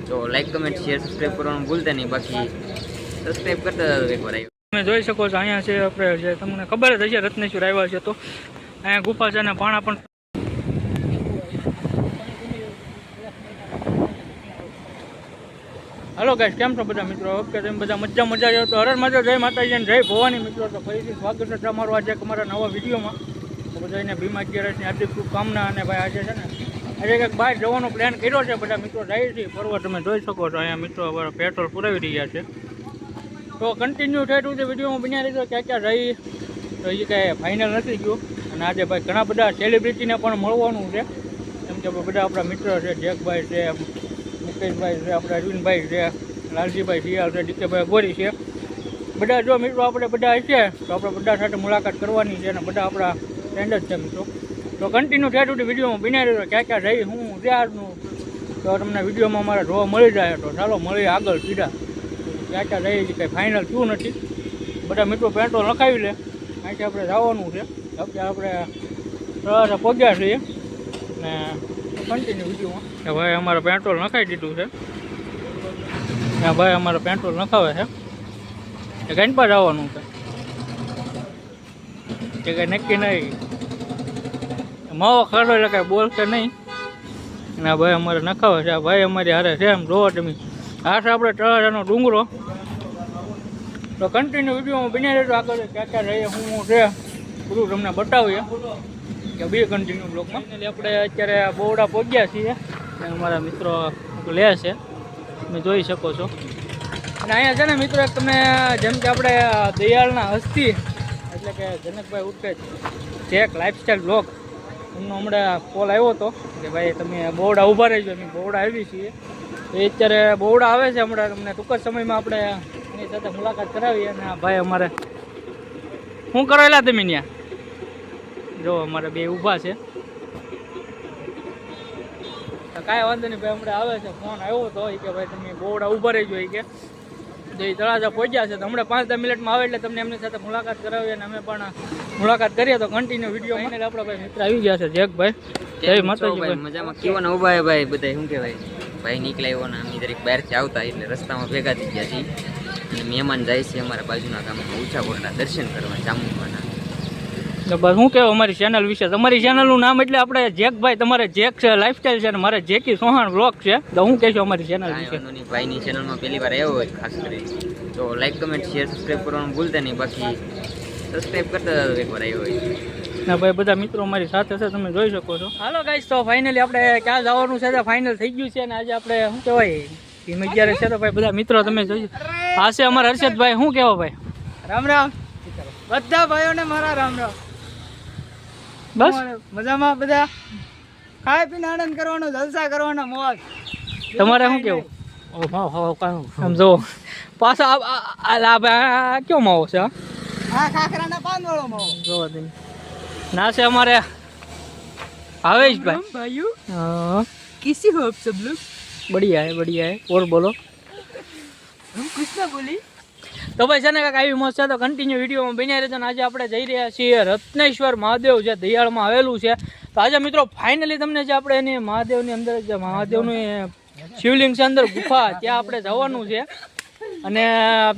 તો like comment share subscribe કરવાનું ભૂલતા નહીં, બાકી સબસ્ક્રાઈબ કરતા એકવાર આવ્યો. તમે જોઈ શકો છો અહીંયા છે આપણે જે તમને ખબર જ હશે રત્નેશ્વર આવ્યા છે તો અહીંયા ગુફા છે અને પાણા પણ. હલો ગાઈસ, કેમ છો બધા મિત્રો? ઓકે, તમે બધા મજા જાવ તો હર મજા જય માતાજી અને જય ભવાની મિત્રો. તો ફરીથી સ્વાગત છે તમારું આજે અમારા નવા વિડીયોમાં. તો બધાને ભીમ 11ની હાર્દિક શુભકામના. અને ભાઈ આજે છે ને આજે કંઈક બહાર જવાનો પ્લાન કર્યો છે, બધા મિત્રો જાય છે ફરવા. તમે જોઈ શકો છો અહીંયા મિત્રો પેટ્રોલ પુરાવી રહ્યા છે. તો કન્ટિન્યુ થાય છે વિડીયોમાં બન્યા રહીજો. ક્યાં ક્યાં રહી તો એ કાંઈ ફાઇનલ નથી ગયું. અને આજે ભાઈ ઘણા બધા સેલિબ્રિટીને પણ મળવાનું છે, કેમ કે બધા આપણા મિત્રો છે, જેકભાઈ છે, મુકેશભાઈ છે, આપણા અરવિંદભાઈ છે, લાલજીભાઈ સિયાલ છે, ડીકેભાઈ ગોરી છે. બધા જો મિત્રો આપણે બધા હશે તો આપણે બધા સાથે મુલાકાત કરવાની છે અને બધા આપણા ફ્રેન્ડ જ છે મિત્રો. તો કન્ટિન્યુ થાય છે વિડીયોમાં બન્યા રહીજો. ક્યાં ક્યાં રહી હું ત્યારનું તો તમને વિડીયોમાં અમારે જોવા મળી જાય. તો ચાલો મળીએ આગળ સીધા. ક્યાં ક્યાં રહી છે કંઈ ફાઇનલ થયું નથી. બધા મિત્રો પેટ્રોલ લખાવી લે. અહીંથી આપણે જવાનું છે. અત્યારે આપણે પહોંચ્યા છીએ ને કન્ટિન્યુ વિડીયોમાં કે ભાઈ અમારે પેટ્રોલ નખાવી દીધું છે. ત્યાં ભાઈ અમારે પેટ્રોલ નખાવે છે. એ કંઈ પર જવાનું છે કે કંઈ નક્કી નહીં. માવો ખાડો એટલે કાંઈ બોલશે નહીં. અને ભાઈ અમારે નખાવે છે. આ ભાઈ અમારી હારે છે એમ જોવો તમે. આ છે આપણે તળાજાનો ડુંગરો. તો કન્ટિન્યુ વિડીયોમાં બન્યા રહેજો. આગળ ક્યાં ક્યાં રહીએ હું છે બધું તમને બતાવીએ કે બે કન્ટિન્યુ બ્લોકમાં. આપણે અત્યારે બોવડા પહોંચ્યા છીએ અને અમારા મિત્રો લે છે, તમે જોઈ શકો છો. અને અહીંયા છે ને મિત્રો તમે જેમ કે આપણે દયાળના હસ્તી એટલે કે જનકભાઈ ઉર્ફે ચેક લાઈફસ્ટાઈલ બ્લોગ એમનો હમણાં કોલ આવ્યો હતો કે ભાઈ તમે બોવડા ઊભા રહીજો. અમે બોવડા આવી છીએ. તો એ અત્યારે બોવડા આવે છે હમણાં. તમને ટૂંક જ સમયમાં આપણે એની સાથે મુલાકાત કરાવીએ. અને ભાઈ અમારે શું કરેલા તમે ત્યાં જો અમારે બે ઊભા છે. કાંઈ વાંધો નહીં ભાઈ, હમણાં આવે છે ફોન આવ્યો હતો કે ભાઈ તમે બોવડા ઊભા રહીજો કે જો એ તળાજા પહોંચ્યા છે. તો હમણાં 5-10 મિનિટમાં આવે એટલે તમને એમની સાથે મુલાકાત કરાવીએ અને અમે પણ મુલાકાત કરીએ. તો કન્ટિન્યુ વિડીયો ફાઇનલ આપણા ભાઈ મિત્ર આવી ગયા છે જેકભાઈ. જય માતાજી ભાઈ. મજામાં કેવો ને ઊભા ભાઈ બધા શું કહેવાય ભાઈ નીકળ્યા ને અમે દરેક બહારથી આવતા એટલે રસ્તામાં ભેગા થઈ ગયા છીએ. અને મહેમાન જાય છે અમારા બાજુના ગામમાં ઊંચા કોટડા દર્શન કરવા ચામુંડવાના. તો બસ શું કહેવું અમારી ચેનલ વિશે? તમારી ચેનલનું નામ એટલે આપણે જેકભાઈ, તમારે જેક છે લાઈફસ્ટાઈલ છે અને મારે જેકી સોહાણ બ્લોગ છે. તો હું કહેશું અમારી ચેનલ વિશે? ભાઈની ચેનલમાં પહેલી વાર આવ્યો હોય ખાસ કરી તો લાઈક કમેન્ટ શેર સબસ્ક્રાઈબ કરવાનું ભૂલતા નહીં, બાકી સબસ્ક્રાઈબ કરતા એકવાર આવ્યો હોય ના ભાઈ. બધા મિત્રો અમારી સાથે છે, તમે જોઈ શકો છો. હાલો ગાઈસ, તો ફાઇનલી આપણે ક્યાં જવાનું છે તો ફાઇનલ થઈ ગયું છે. અને આજે આપણે શું કહેવાય ભીમ 11 છે તો ભાઈ બધા મિત્રો તમે જોઈ. આ છે અમારા હર્ષદભાઈ. શું કહેવો ભાઈ? રામ રામ બધા ભાઈઓને મારા રામ રામ. બસ મજામાં બધા ખાઈ પીને આનંદ કરવાનો, જલસા કરવાનો, મોજ. તમારે શું કેવું? આમ જો પાછા કયો માવો છે? આ ખાખરાના પાન વાળો માવો જોવો તમે. ના છે અમારે ભાવેશભાઈ. ભાઈઓ हाँ किसी हो आप सब लोग? बढ़िया है और बोलो. हम कुछ ना बोली. તો ભાઈ છે ને કાંઈક આવી મસ્ત છે તો કન્ટિન્યુ વિડીયોમાં બન્યા રહેજો. આજે આપણે જઈ રહ્યા છીએ રત્નેશ્વર મહાદેવ જે દયાળમાં આવેલું છે. તો આજે મિત્રો ફાઇનલી તમને જે આપણે એની મહાદેવની અંદર જે મહાદેવનું શિવલિંગ છે અંદર ગુફા ત્યાં આપણે જવાનું છે અને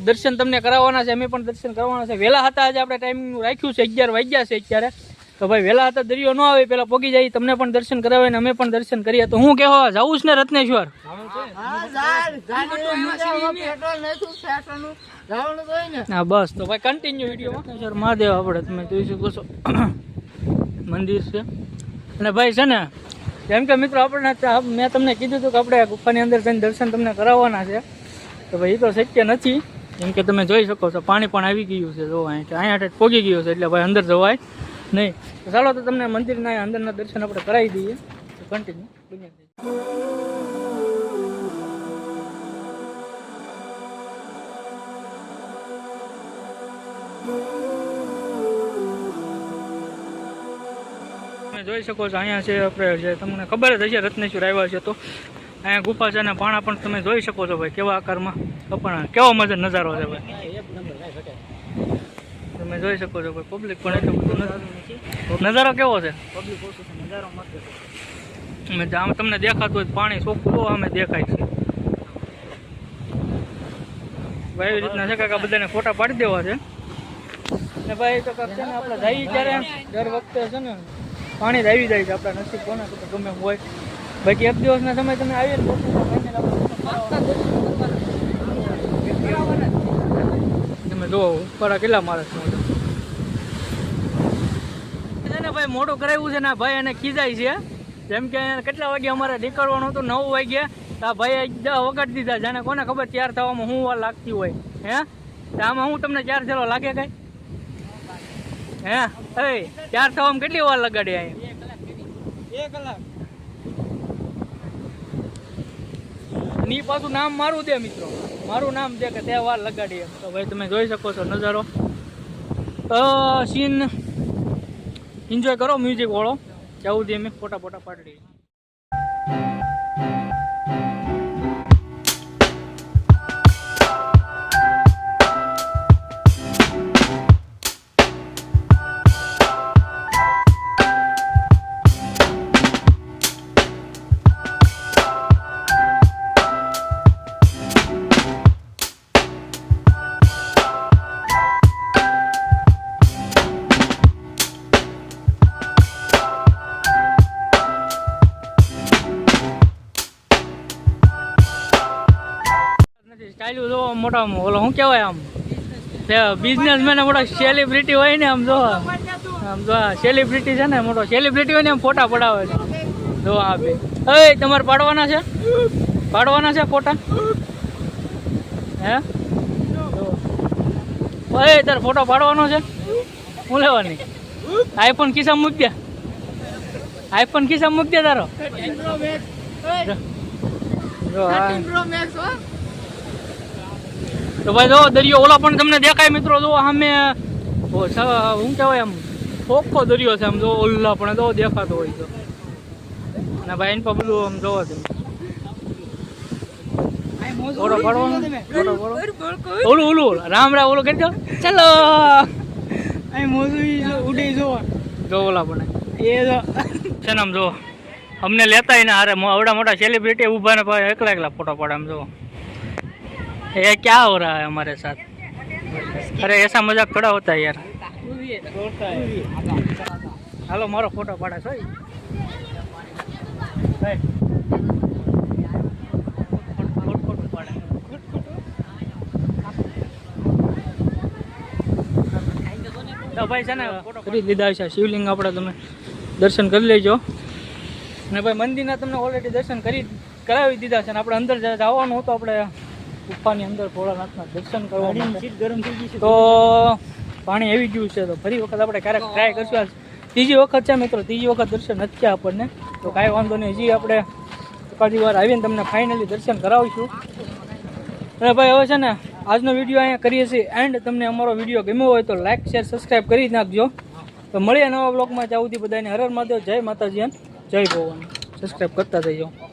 દર્શન તમને કરાવવાના છે. અમે પણ દર્શન કરવાના છે. વહેલા હતા આજે આપણે ટાઈમ રાખ્યું છે 11 વાગ્યા છે અત્યારે. તો ભાઈ વહેલા હતા દરિયો ન આવે પહેલાં પહોંચી જાય, તમને પણ દર્શન કરાવે ને અમે પણ દર્શન કરીએ. તો હું કહેવા જવું છે ને રત્નેશ્વર? હા બસ. તો ભાઈ કન્ટિન્યુ વિડીયોમાં સર મહાદેવ આપણે તમે જોઈ શકો છો મંદિર છે. અને ભાઈ છે ને જેમ કે મિત્રો આપણે મેં તમને કીધું હતું કે આપણે ગુફાની અંદર જઈને દર્શન તમને કરાવવાના છે. તો ભાઈ એ તો શક્ય નથી, જેમ કે તમે જોઈ શકો છો પાણી પણ આવી ગયું છે. જો અહીંયા પહોંચી ગયું છે એટલે ભાઈ અંદર જવાય નહીં. તો ચાલો તો તમને મંદિરના અંદરના દર્શન આપણે કરાવી દઈએ. તો કન્ટિન્યુ તમે જોઈ શકો છો અહીંયા છે આપણે જે તમને ખબર જ હશે રત્નેશ્વર આવ્યા છે તો અહીંયા ગુફા છે અને પાણા પણ તમે જોઈ શકો છો ભાઈ કેવા આકારમાં કપણા. કેવો મજા નજારો છે ભાઈ, તમે જોઈ શકો છો ભાઈ. પબ્લિક પણ એટલું બધું નજારો કેવો છે? પબ્લિક ઓછું છે, નજારો મસ્ત છે. આમ તમને દેખાતું હોય પાણી ચોખ્ખું અમે દેખાય છે. ભાઈ એવી રીતના છે કાકા બધાને ફોટા પાડી દેવા છે ને ભાઈ તો કાંક છે ને આપણે જઈએ ત્યારે દર વખતે છે ને પાણી જ આવી જાય છે આપણા નસીબ કોના તો ગમે એમ હોય બાકી એક દિવસના સમય તમે આવીએ ને તમે જુઓ ઉપર કેટલા માણસ છે ને ભાઈ મોટું કરાવ્યું છે ને ભાઈ એને ખીજાય છે જેમ કે કેટલા વાગે અમારે નીકળવાનું હતું 9 વાગ્યા તો આ ભાઈ 10 વગાડી દીધા જાણે કોને ખબર તૈયાર થવામાં શું વાર લાગતી હોય હે તો આમાં હું તમને 4 છેલ્લો લાગે કઈ હે તૈયાર થવામાં કેટલી વાર લગાડી અહીંયા 1 કલાક ની પાછું નામ મારું દે મિત્રો મારું નામ દે કે તે વાર લગાડી એમ તો ભાઈ તમે જોઈ શકો છો નજારો સીન એન્જોય કરો મ્યુઝિક વાળો જવું દે અમે ફોટા પાડી સ્ટાઇલ જો મોટા ઓલો શું કહેવાય આમ બિઝનેસમેન મોટા સેલિબ્રિટી હોય ને આમ જો સેલિબ્રિટી છે ને મોટો સેલિબ્રિટી હોય ને આમ ફોટા પડાવે છે જો આ બે તમારે પાડવાના છે ફોટા હે તારે ફોટો પાડવાનો છે હું લેવાની આઈફોન ખિસ્સામાં મૂકી દે તારો જો તો ભાઈ જો દરિયો ઓલા પણ તમને દેખાય મિત્રો જો સામે શું કહેવાય આમ ચોખ્ખો દરિયો છે આમ જો ઓલા પણ જો દેખાતો હોય તો અને ભાઈ એન પર બધું આમ જોવો તમે ઓલું રામ ઓલું કરી દો ચાલો અહીં મોજું ઉડી જો ઓલા પણ એ છે ને આમ જો અમને લેતા ને અરે આવડા મોટા સેલિબ્રિટી ઊભા ને ભાઈ એકલા ફોટો પાડે આમ જો ये क्या हो रहा है हमारे साथ अरे ऐसा मजाक थोड़ा होता है यार हेलो मारो फोटो पाड़ा सही તો ભાઈ છે ને કરી લીધા છે શિવલિંગ આપણે તમે દર્શન કરી લેજો ને ભાઈ મંદિરના તમને ઓલરેડી દર્શન કરાવી દીધા છે ને આપણે અંદર જવાનું હતું આપણે ગુફાની અંદર ભોળાનાથના દર્શન કરવાનું ગરમ થઈ ગઈ છે તો પાણી આવી ગયું છે તો ફરી વખત આપણે ક્યારેક ટ્રાય કરશું ત્રીજી વખત છે મિત્રો ત્રીજી વખત દર્શન નથી થયા આપણને તો કાંઈ વાંધો નહીં હજી આપણે એકાદી વાર આવીને તમને ફાઇનલી દર્શન કરાવીશું અને ભાઈ હવે છે ને આજનો વિડીયો અહીંયા કરીએ છીએ એન્ડ તમને અમારો વિડીયો ગમ્યો હોય તો લાઇક શેર સબસ્ક્રાઈબ કરી નાખજો તો મળીએ નવા બ્લોગમાં ત્યાં સુધી બધાને હર હર મહાદેવ જય માતાજી જય ભગવાન સબસ્ક્રાઈબ કરતા જઈજો